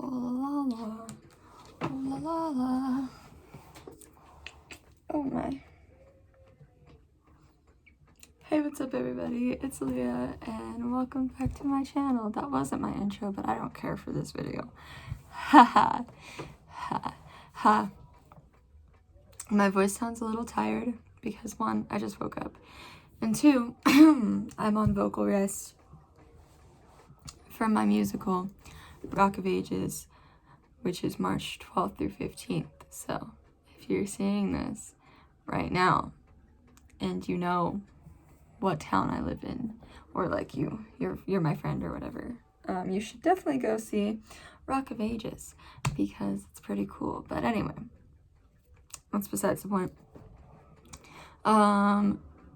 Oh la la, oh la la la. Oh my. Hey, what's up everybody? It's Leah and welcome back to my channel. That wasn't my intro, but I don't care for this video. Ha ha ha. My voice sounds a little tired because one, I just woke up, and two, I'm on vocal rest from my musical Rock of Ages, which is March 12th through 15th. So if you're seeing this right now and you know what town I live in, or like you're my friend or whatever, you should definitely go see Rock of Ages because it's pretty cool. But anyway, that's besides the point.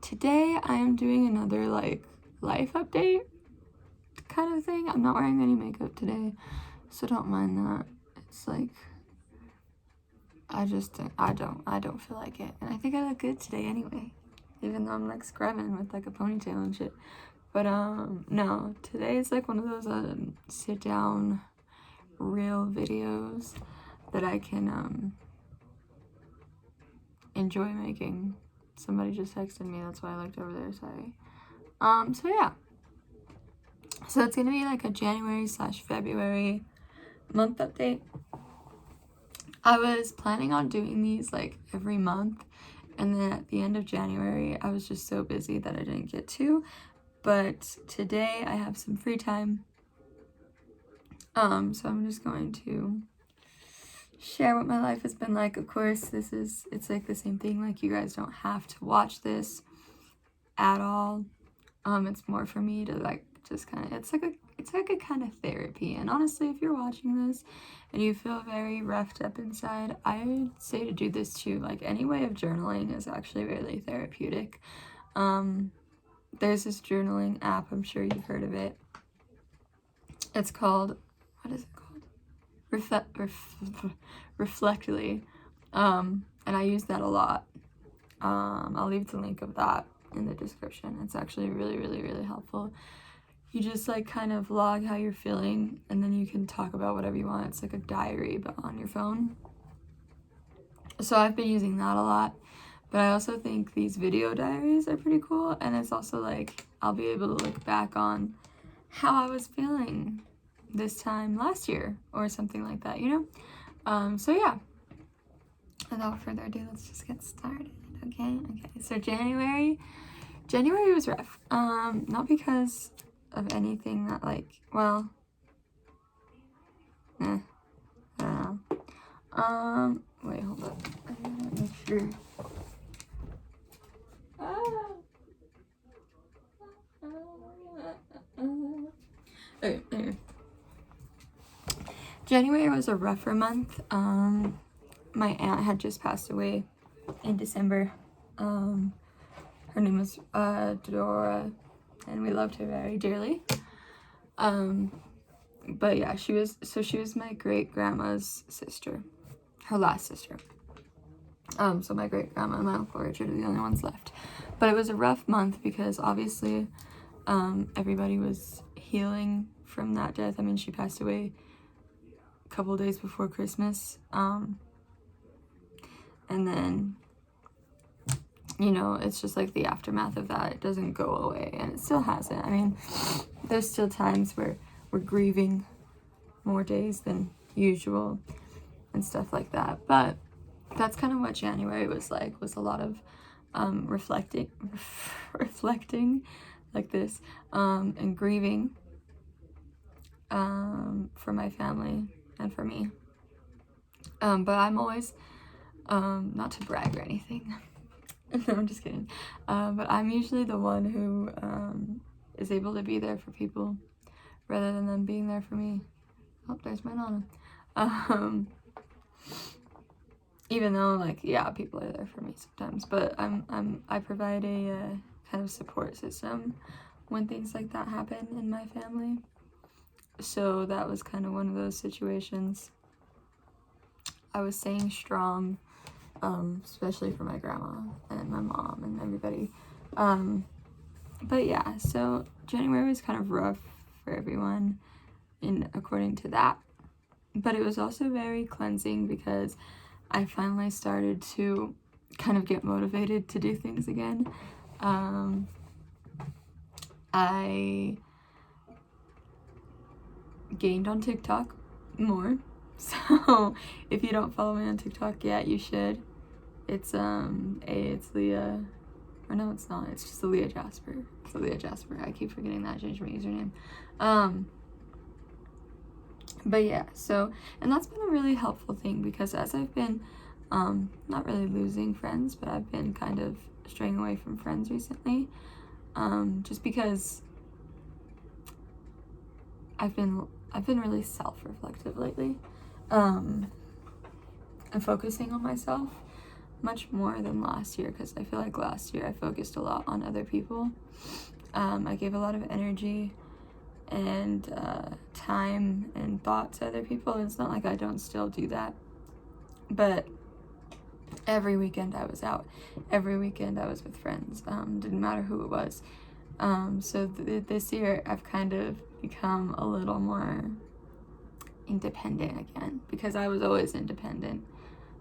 Today I am doing another like life update kind of thing. I'm not wearing any makeup today, so don't mind that. It's like I don't feel like it, and I think I look good today anyway, even though I'm like scrubbing with like a ponytail and shit. But no, today is like one of those sit down real videos that I can enjoy making. Somebody just texted me, that's why I looked over there, sorry. So yeah, so it's gonna be like a January/February month update. I was planning on doing these like every month, and then at the end of January I was just so busy that I didn't get to. But today I have some free time, so I'm just going to share what my life has been like. Of course, it's like the same thing, like you guys don't have to watch this at all. It's more for me to like just kind of, it's like a kind of therapy. And honestly, if you're watching this and you feel very roughed up inside, I'd say to do this too. Like any way of journaling is actually really therapeutic. There's this journaling app, I'm sure you've heard of it. It's called, what is it called? Reflectly. And I use that a lot. I'll leave the link of that in the description. It's actually really helpful. You just like kind of log how you're feeling, and then you can talk about whatever you want. It's like a diary but on your phone. So I've been using that a lot, but I also think these video diaries are pretty cool, and it's also like I'll be able to look back on how I was feeling this time last year or something like that, you know? So yeah, without further ado, let's just get started. Okay, so January was rough. Not because of anything that like, well, I don't know. Wait, hold up. I gotta make sure. Okay, anyway. January was a rougher month. My aunt had just passed away in December. Her name was Dora, and we loved her very dearly. But yeah, she was my great grandma's sister, her last sister. So my great grandma and my Uncle Richard are the only ones left. But it was a rough month because obviously everybody was healing from that death. I mean, she passed away a couple days before Christmas. And then, you know, it's just like the aftermath of that. It doesn't go away, and it still hasn't. I mean, there's still times where we're grieving more days than usual and stuff like that. But that's kind of what January was like, was a lot of reflecting like this, and grieving for my family and for me. But I'm always, not to brag or anything, no, I'm just kidding, but I'm usually the one who is able to be there for people rather than them being there for me. Oh, there's my Nana. Even though, like, yeah, people are there for me sometimes, but I provide a kind of support system when things like that happen in my family. So that was kind of one of those situations. I was staying strong, especially for my grandma and my mom and everybody. But yeah, so January was kind of rough for everyone according to that. but it was also very cleansing because I finally started to kind of get motivated to do things again. I gained on TikTok more, so if you don't follow me on TikTok yet, you should. It's Leah, or no, it's not. It's just Leah Jasper. It's Leah Jasper. I keep forgetting that I changed my username. But yeah, so, and that's been a really helpful thing because as I've been, not really losing friends, but I've been kind of straying away from friends recently, just because I've been really self-reflective lately, and focusing on myself much more than last year, because I feel like last year I focused a lot on other people. I gave a lot of energy and time and thought to other people. It's not like I don't still do that, but every weekend I was out, every weekend I was with friends, didn't matter who it was. So this year I've kind of become a little more independent again, because I was always independent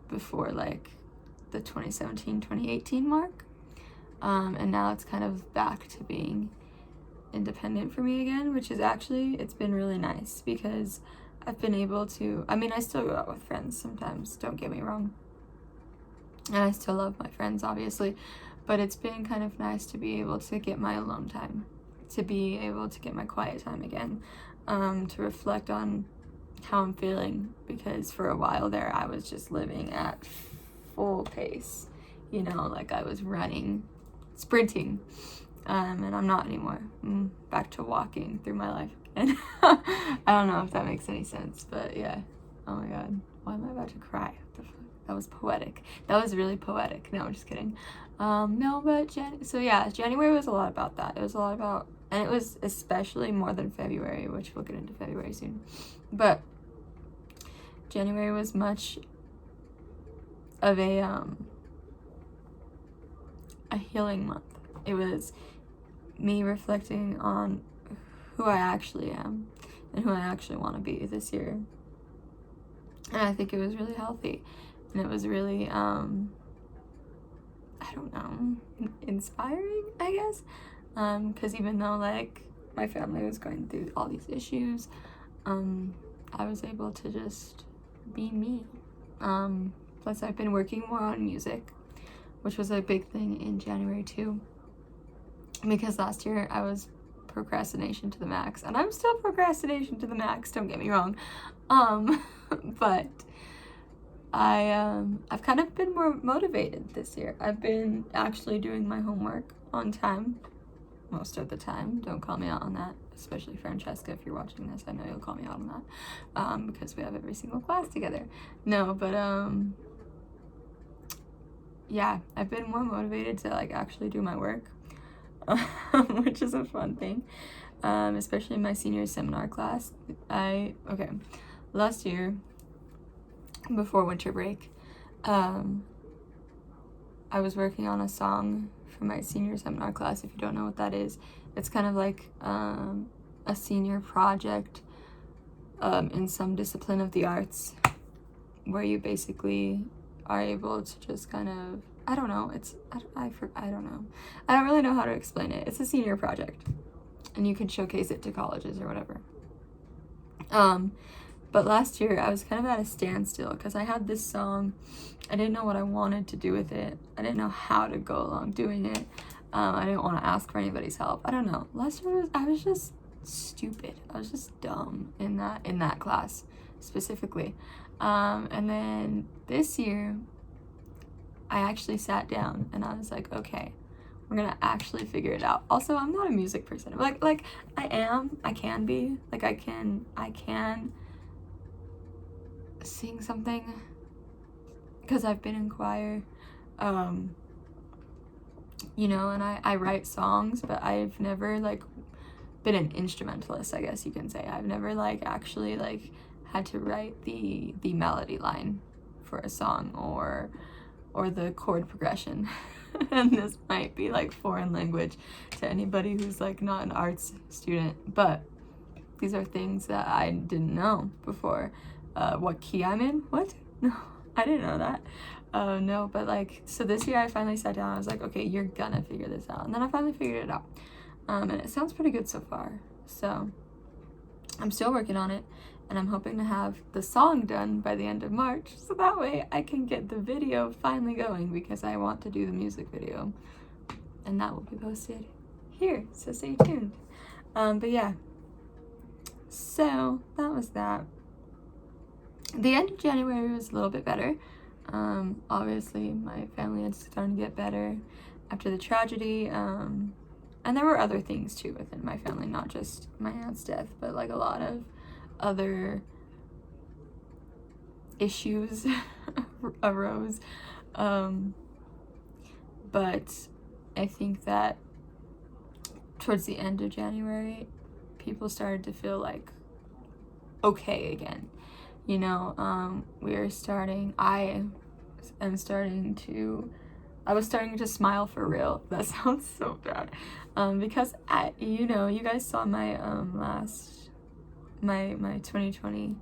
before like the 2017-2018 mark, and now it's kind of back to being independent for me again, which is actually, it's been really nice because I've been able to, I mean, I still go out with friends sometimes, don't get me wrong, and I still love my friends obviously, but it's been kind of nice to be able to get my alone time, to be able to get my quiet time again, to reflect on how I'm feeling, because for a while there I was just living at full pace, you know, like I was running, sprinting, and I'm not anymore. I'm back to walking through my life again. I don't know if that makes any sense, but yeah. Oh my god, why am I about to cry? What the fuck? That was poetic. That was really poetic. No, I'm just kidding. No, but so yeah, January was a lot about that. It was a lot about, and it was especially more than February, which we'll get into February soon. But January was much of a healing month. It was me reflecting on who I actually am and who I actually want to be this year. And I think it was really healthy. And it was really, I don't know, inspiring, I guess. Because even though, like, my family was going through all these issues, I was able to just be me. Plus, I've been working more on music, which was a big thing in January too, because last year I was procrastination to the max, and I'm still procrastination to the max, don't get me wrong, but I've kind of been more motivated this year. I've been actually doing my homework on time most of the time. Don't call me out on that, especially Francesca, if you're watching this. I know you'll call me out on that, because we have every single class together. No, but yeah, I've been more motivated to like actually do my work, which is a fun thing, especially in my senior seminar class. Last year, before winter break, I was working on a song for my senior seminar class. If you don't know what that is, it's kind of like a senior project in some discipline of the arts, where you basically are able to just kind of, I don't know, I don't know. I don't really know how to explain it. It's a senior project, and you can showcase it to colleges or whatever. But last year I was kind of at a standstill because I had this song. I didn't know what I wanted to do with it. I didn't know how to go along doing it. I didn't want to ask for anybody's help. I don't know. Last year I was just stupid. I was just dumb in that class specifically. And then this year I actually sat down and I was like, okay, we're gonna actually figure it out. Also, I'm not a music person. Like I can be. Like I can sing something because I've been in choir, you know, and I write songs, but I've never like been an instrumentalist, I guess you can say. I've never like actually like had to write the melody line for a song or the chord progression. And this might be like foreign language to anybody who's like not an arts student, but these are things that I didn't know before. what key I'm in. What? No, I didn't know that. No, but like, so this year I finally sat down. I was like, okay, you're gonna figure this out. And then I finally figured it out. And it sounds pretty good so far. So I'm still working on it, and I'm hoping to have the song done by the end of March, so that way I can get the video finally going, because I want to do the music video, and that will be posted here, so stay tuned. But yeah, so that was that. The end of January was a little bit better. Obviously my family had started to get better after the tragedy, and there were other things too within my family, not just my aunt's death, but like a lot of other issues arose. But I think that towards the end of January, people started to feel like okay again. You know, I was starting to smile for real. That sounds so bad. Because you know, you guys saw my my 2020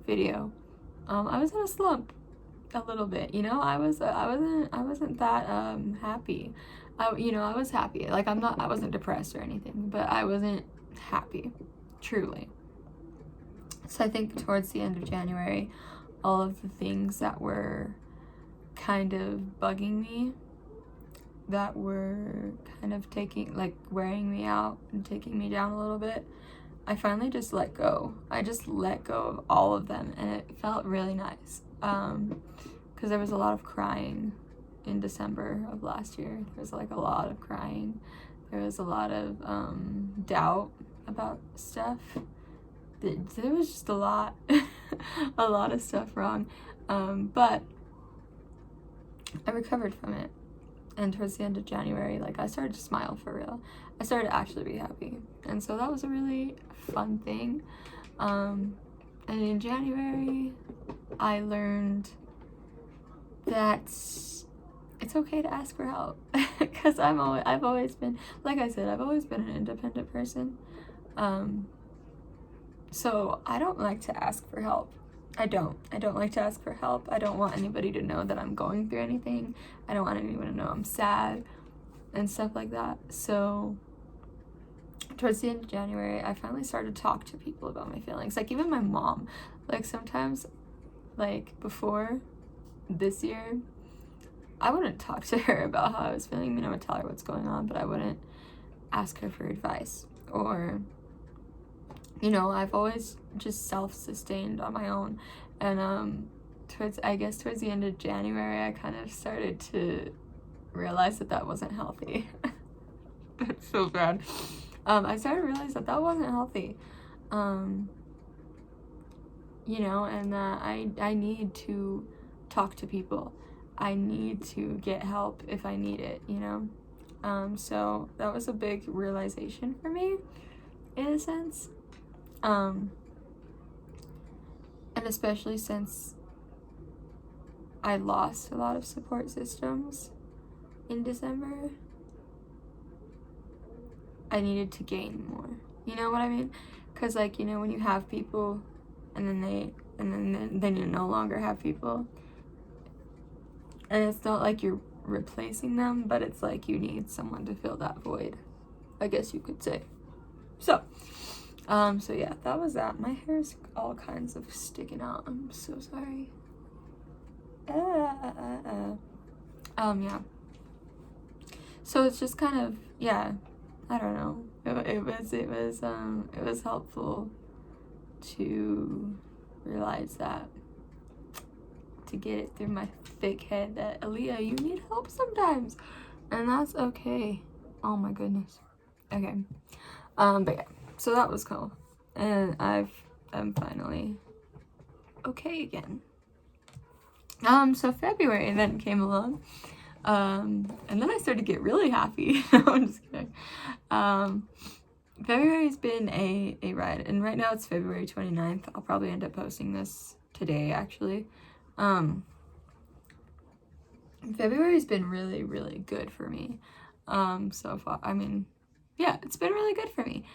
video. I was in a slump a little bit, you know. I wasn't that happy. You know, I was happy. Like, I wasn't depressed or anything, but I wasn't happy, truly. So I think towards the end of January, all of the things that were kind of bugging me, that were kind of wearing me out and taking me down a little bit, I finally just let go. I just let go of all of them, and it felt really nice. Because there was a lot of crying in December of last year. There was like a lot of crying. There was a lot of doubt about stuff. There was just a lot of stuff wrong. But I recovered from it. And towards the end of January, like, I started to smile for real. I started to actually be happy. And so that was a really fun thing. And in January, I learned that it's okay to ask for help. Because I've always been, like I said, I've always been an independent person. So I don't like to ask for help. I don't like to ask for help. I don't want anybody to know that I'm going through anything. I don't want anyone to know I'm sad and stuff like that. So towards the end of January, I finally started to talk to people about my feelings. Like, even my mom. Like, sometimes, like, before this year, I wouldn't talk to her about how I was feeling. I mean, I would tell her what's going on, but I wouldn't ask her for advice. Or, you know, I've always just self-sustained on my own. And towards the end of January, I kind of started to realize that wasn't healthy. That's so bad. I started to realize that wasn't healthy. You know, and that I need to talk to people. I need to get help if I need it, you know? So that was a big realization for me, in a sense. And especially since I lost a lot of support systems in December, I needed to gain more. You know what I mean? Because, like, you know, when you have people and then you no longer have people, and it's not like you're replacing them, but it's like you need someone to fill that void, I guess you could say. So yeah, that was that. My hair's all kinds of sticking out. I'm so sorry. Yeah. So it's just kind of, yeah, I don't know. It was helpful to realize that, to get it through my thick head, that Aaliyah, you need help sometimes, and that's okay. Oh my goodness. Okay. But yeah, so that was cool, and I'm finally okay again. So February then came along, and then I started to get really happy. No, I'm just kidding. February's been a ride, and right now it's February 29th. I'll probably end up posting this today, actually. February's been really, really good for me, so far. I mean, yeah, it's been really good for me.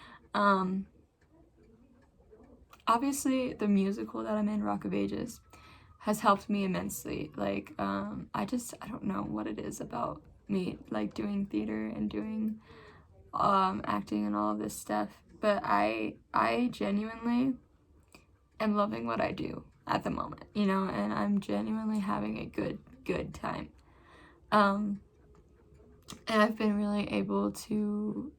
obviously the musical that I'm in, Rock of Ages, has helped me immensely. Like, I don't know what it is about me, like, doing theater and doing acting and all of this stuff, but I genuinely am loving what I do at the moment, you know, and I'm genuinely having a good time. And I've been really able to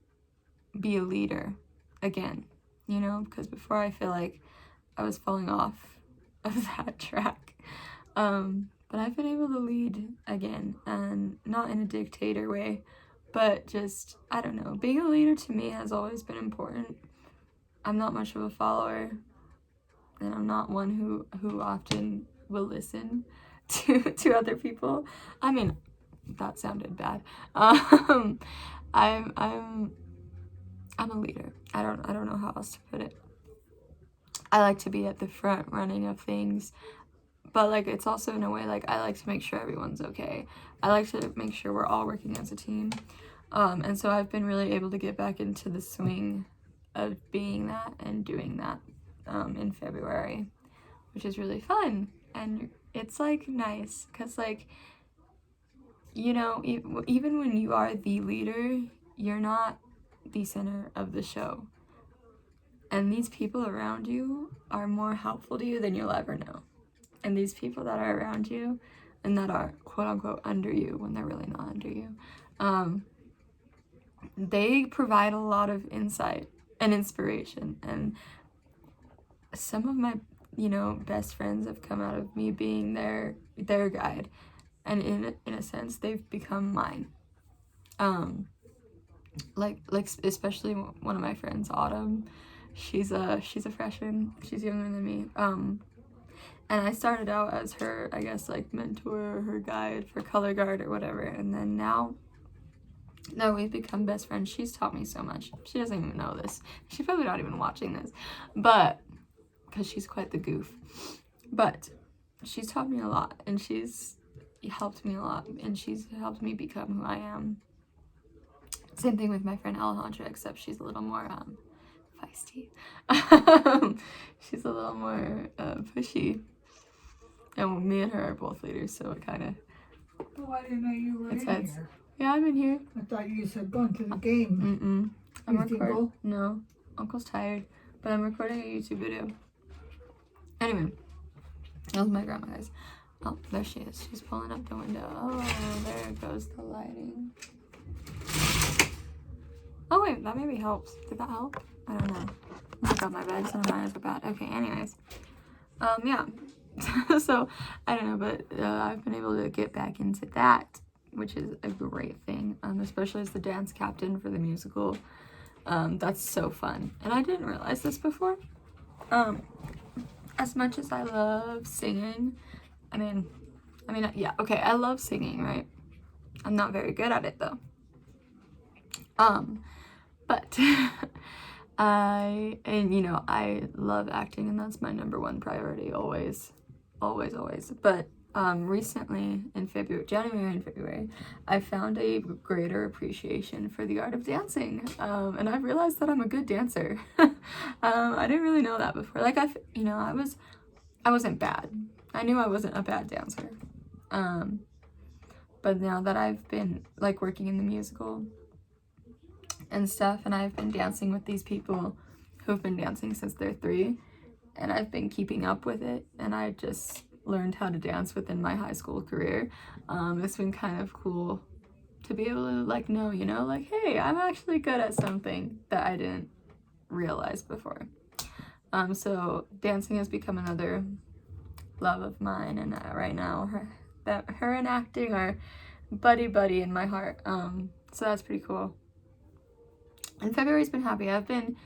be a leader again, you know, because before I feel like I was falling off of that track. But I've been able to lead again, and not in a dictator way, but just, I don't know, being a leader to me has always been important. I'm not much of a follower, and I'm not one who often will listen to other people. I mean, that sounded bad. I'm a leader. I don't know how else to put it. I like to be at the front running of things, but like it's also in a way like I like to make sure everyone's okay. I like to make sure we're all working as a team. And so I've been really able to get back into the swing of being that and doing that in February, which is really fun. And it's like nice because, like, you know, even when you are the leader, you're not the center of the show. And these people around you are more helpful to you than you'll ever know. And these people that are around you and that are quote unquote under you when they're really not under you, they provide a lot of insight and inspiration. And some of my, you know, best friends have come out of me being their guide. And in a sense, they've become mine. Like especially one of my friends, Autumn. She's a freshman. She's younger than me. And I started out as her, I guess, like mentor, her guide for color guard or whatever. And then now we've become best friends. She's taught me so much. She doesn't even know this. She's probably not even watching this, but because she's quite the goof. But she's taught me a lot, and she's helped me a lot, and she's helped me become who I am. Same thing with my friend Alejandra, except she's a little more feisty. She's a little more pushy. And me and her are both leaders, so it kind of... Oh, I didn't know you were in here. Yeah, I'm in here. I thought you said going to the game. I'm recording. No, Uncle's tired, but I'm recording a YouTube video. Anyway, that was my grandma, guys. Oh, there she is. She's pulling up the window. Oh, there goes the lighting. Oh wait, that maybe helps. Did that help? I don't know. I got my bags and my eyes are bad. Okay, anyways. Yeah. So, I don't know, but I've been able to get back into that, which is a great thing, especially as the dance captain for the musical. That's so fun. And I didn't realize this before. As much as I love singing, I mean, yeah, okay, I love singing, right? I'm not very good at it, though. But I love acting, and that's my number one priority, always. But recently in January and February, I found a greater appreciation for the art of dancing, and I've realized that I'm a good dancer. I didn't really know that before. Like I wasn't bad. I knew I wasn't a bad dancer. But now that I've been like working in the musical and stuff, and I've been dancing with these people who've been dancing since they're 3, and I've been keeping up with it, and I just learned how to dance within my high school career. It's been kind of cool to be able to like know, you know, like, hey, I'm actually good at something that I didn't realize before. So dancing has become another love of mine, and right now her and acting are buddy in my heart. So that's pretty cool. And February's been happy. I've been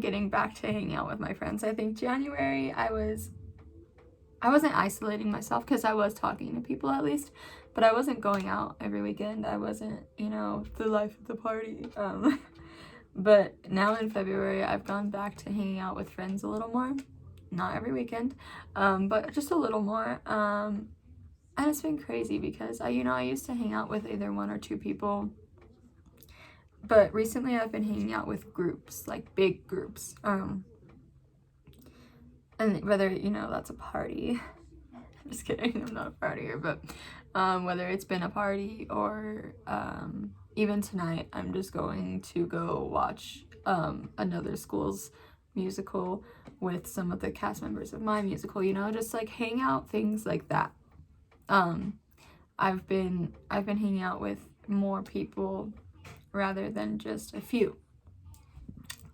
getting back to hanging out with my friends. I think January I wasn't isolating myself because I was talking to people at least, but I wasn't going out every weekend. I wasn't, you know, the life of the party. But now in February, I've gone back to hanging out with friends a little more. Not every weekend, but just a little more. And it's been crazy because I used to hang out with either 1 or 2 people. But recently I've been hanging out with groups, like big groups. and whether, you know, that's a party. I'm just kidding, I'm not a partier, but whether it's been a party or even tonight, I'm just going to go watch another school's musical with some of the cast members of my musical, you know, just like hang out, things like that. I've been hanging out with more people rather than just a few,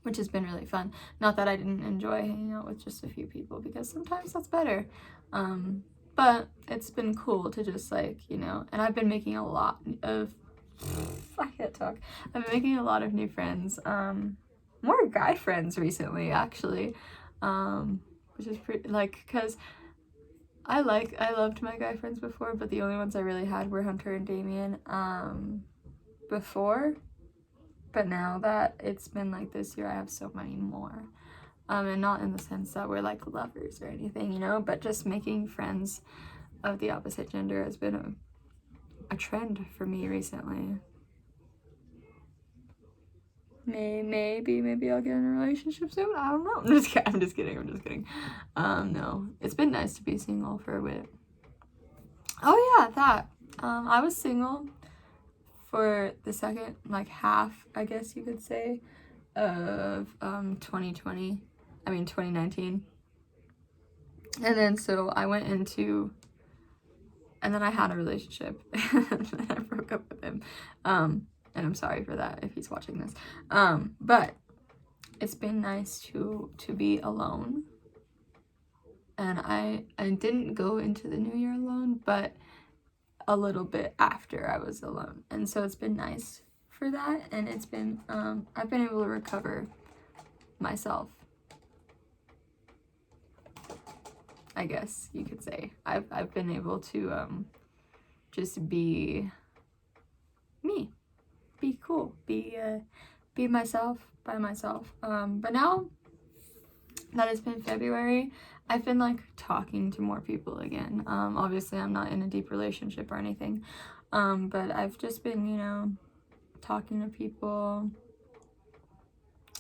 which has been really fun. Not that I didn't enjoy hanging out with just a few people, because sometimes that's better. But it's been cool to just, like, you know, and I've been making a lot of, I can't talk. I've been making a lot of new friends, more guy friends recently, actually, which is pretty, like, because I loved my guy friends before, but the only ones I really had were Hunter and Damien, before. But now that it's been like this year, I have so many more. And not in the sense that we're like lovers or anything, you know, but just making friends of the opposite gender has been a trend for me recently. Maybe I'll get in a relationship soon. I don't know. I'm just kidding. No, it's been nice to be single for a bit. Oh yeah, that. I was single for the second, like, half, I guess you could say, of 2019. And then so I went into, and then I had a relationship and then I broke up with him. And I'm sorry for that if he's watching this. But it's been nice to be alone. And I didn't go into the new year alone, but a little bit after I was alone. And so it's been nice for that, and it's been I've been able to recover myself, I guess you could say. I've been able to just be me, be cool, be myself by myself. But now that it's been February, I've been like talking to more people again. Obviously I'm not in a deep relationship or anything, but I've just been, you know, talking to people.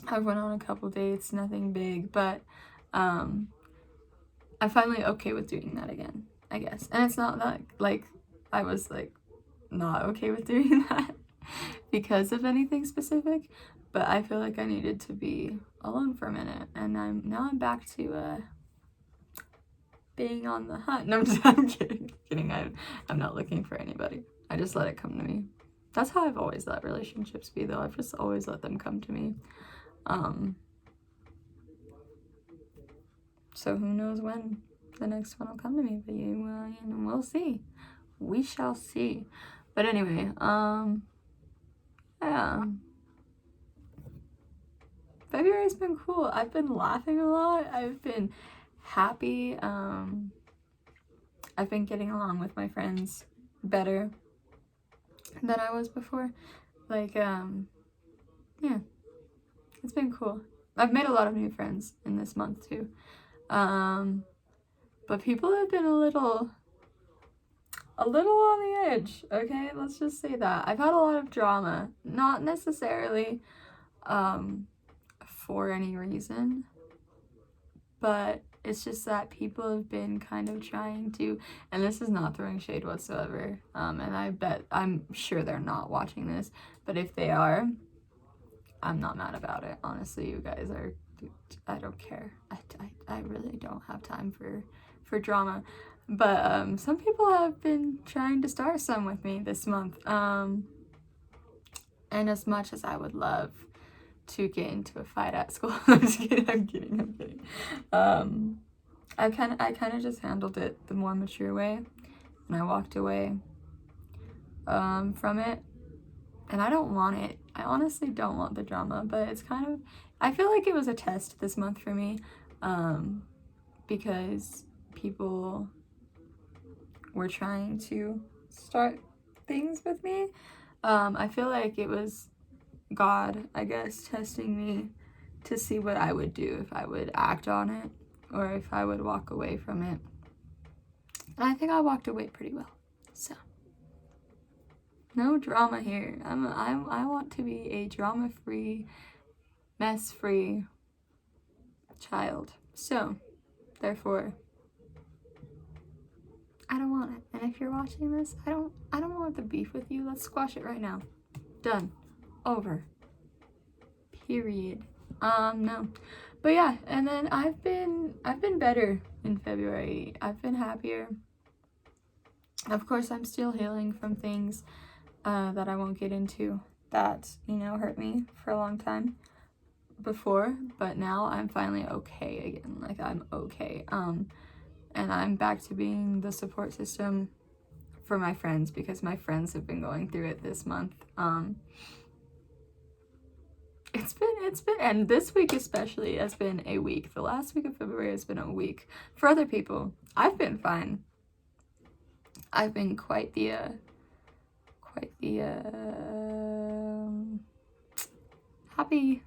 I've went on a couple dates, nothing big, but I'm finally okay with doing that again, I guess. And it's not that like I was like not okay with doing that because of anything specific, but I feel like I needed to be alone for a minute, and I'm back to being on the hunt. No, I'm kidding. I'm not looking for anybody. I just let it come to me. That's how I've always let relationships be, though. I've just always let them come to me. So who knows when the next one will come to me, but you know, we'll see. We shall see. But anyway, yeah. February's been cool. I've been laughing a lot. I've been happy. I've been getting along with my friends better than I was before. Like, yeah. It's been cool. I've made a lot of new friends in this month too. But people have been a little on the edge, okay? Let's just say that. I've had a lot of drama. Not necessarily for any reason, but it's just that people have been kind of trying to, and this is not throwing shade whatsoever, and I'm sure they're not watching this, but if they are, I'm not mad about it. Honestly, you guys are, I don't care. I really don't have time for drama. But some people have been trying to start some with me this month. And as much as I would love to get into a fight at school, I'm kidding. I kind of just handled it the more mature way, and I walked away from it. And I don't want it. I honestly don't want the drama, but it's kind of, I feel like it was a test this month for me, because people were trying to start things with me. I feel like it was God, I guess, testing me to see what I would do, if I would act on it or if I would walk away from it. And I think I walked away pretty well. So no drama here. I want to be a drama-free, mess-free child. So Therefore, I don't want it. And if you're watching this, I don't want the beef with you. Let's squash it right now. Done. Over. Period. No. But yeah, and then I've been better in February. I've been happier. Of course, I'm still healing from things that I won't get into that, you know, hurt me for a long time before, but now I'm finally okay again. Like, I'm okay. And I'm back to being the support system for my friends, because my friends have been going through it this month. It's been, and this week especially has been a week. The last week of February has been a week. For other people, I've been fine. I've been quite the happy,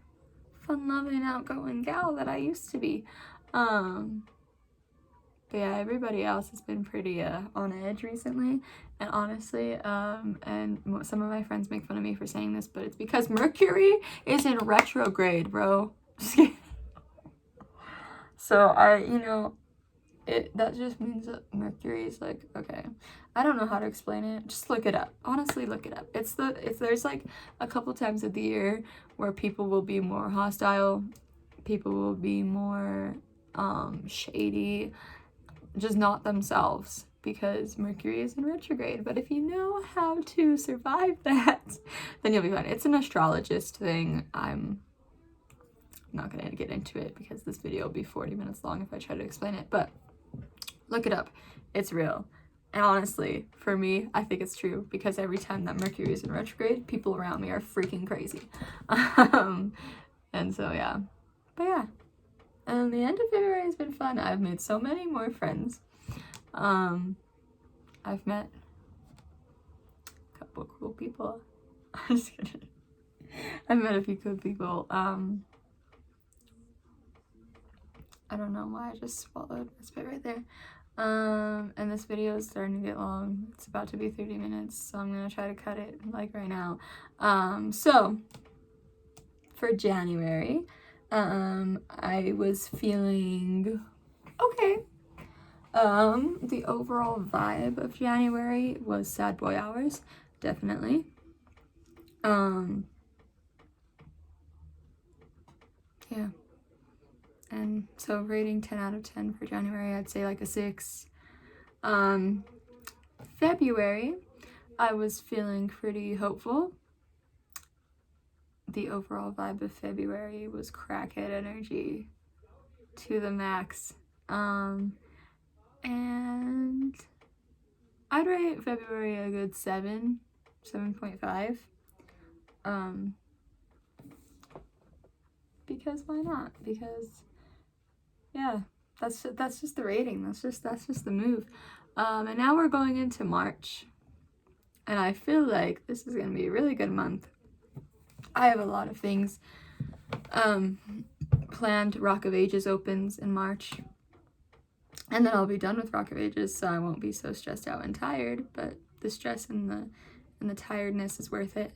fun-loving, outgoing gal that I used to be. But yeah, everybody else has been pretty on edge recently. And honestly, and some of my friends make fun of me for saying this, but it's because Mercury is in retrograde, bro. So that just means that Mercury is like, okay, I don't know how to explain it. Just look it up. Honestly, look it up. There's like a couple times of the year where people will be more hostile, people will be more shady, just not themselves, because Mercury is in retrograde. But if you know how to survive that, then you'll be fine. It's an astrologist thing. I'm not going to get into it because this video will be 40 minutes long if I try to explain it, but look it up. It's real. And honestly, for me, I think it's true, because every time that Mercury is in retrograde, people around me are freaking crazy. And so, yeah. But yeah. And the end of February has been fun. I've made so many more friends. I've met a couple cool people. I'm just kidding. I've met a few cool people. I don't know why I just swallowed my spit right there. And this video is starting to get long. It's about to be 30 minutes, so I'm gonna try to cut it like right now. So for January, I was feeling okay. The overall vibe of January was sad boy hours, definitely. Yeah. And so rating 10 out of 10 for January, I'd say like a 6. February, I was feeling pretty hopeful. The overall vibe of February was crackhead energy to the max. And I'd rate February a good 7.5. Because why not? Because yeah, that's just the rating. That's just the move. And now we're going into March, and I feel like this is gonna be a really good month. I have a lot of things planned. Rock of Ages opens in March, and then I'll be done with Rock of Ages, so I won't be so stressed out and tired. But the stress and the tiredness is worth it.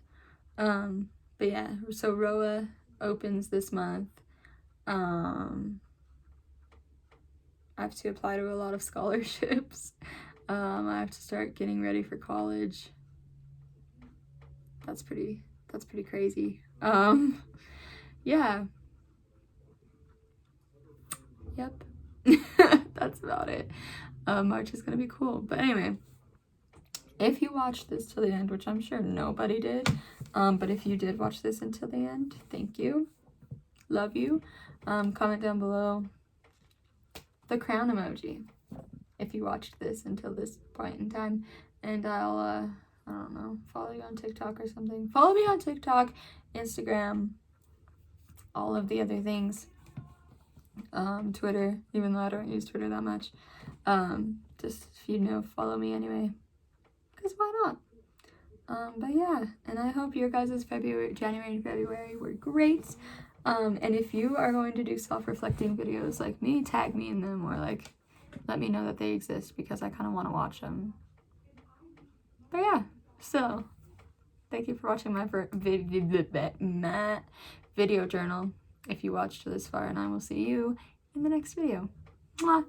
But yeah, so ROA opens this month. I have to apply to a lot of scholarships. I have to start getting ready for college. That's pretty crazy. Yeah. Yep. That's about it. March is gonna be cool. But anyway, if you watched this till the end, which I'm sure nobody did, but if you did watch this until the end, thank you. Love you. Comment down below the crown emoji if you watched this until this point in time, and I'll I don't know, follow you on TikTok or something. Follow me on TikTok, Instagram, all of the other things. Twitter, even though I don't use Twitter that much. Just if you know, follow me anyway, because why not? But yeah, and I hope your guys' January and February were great. And if you are going to do self-reflecting videos like me, tag me in them, or like let me know that they exist, because I kind of want to watch them. But yeah, so thank you for watching my video journal if you watched this far, and I will see you in the next video. Mwah.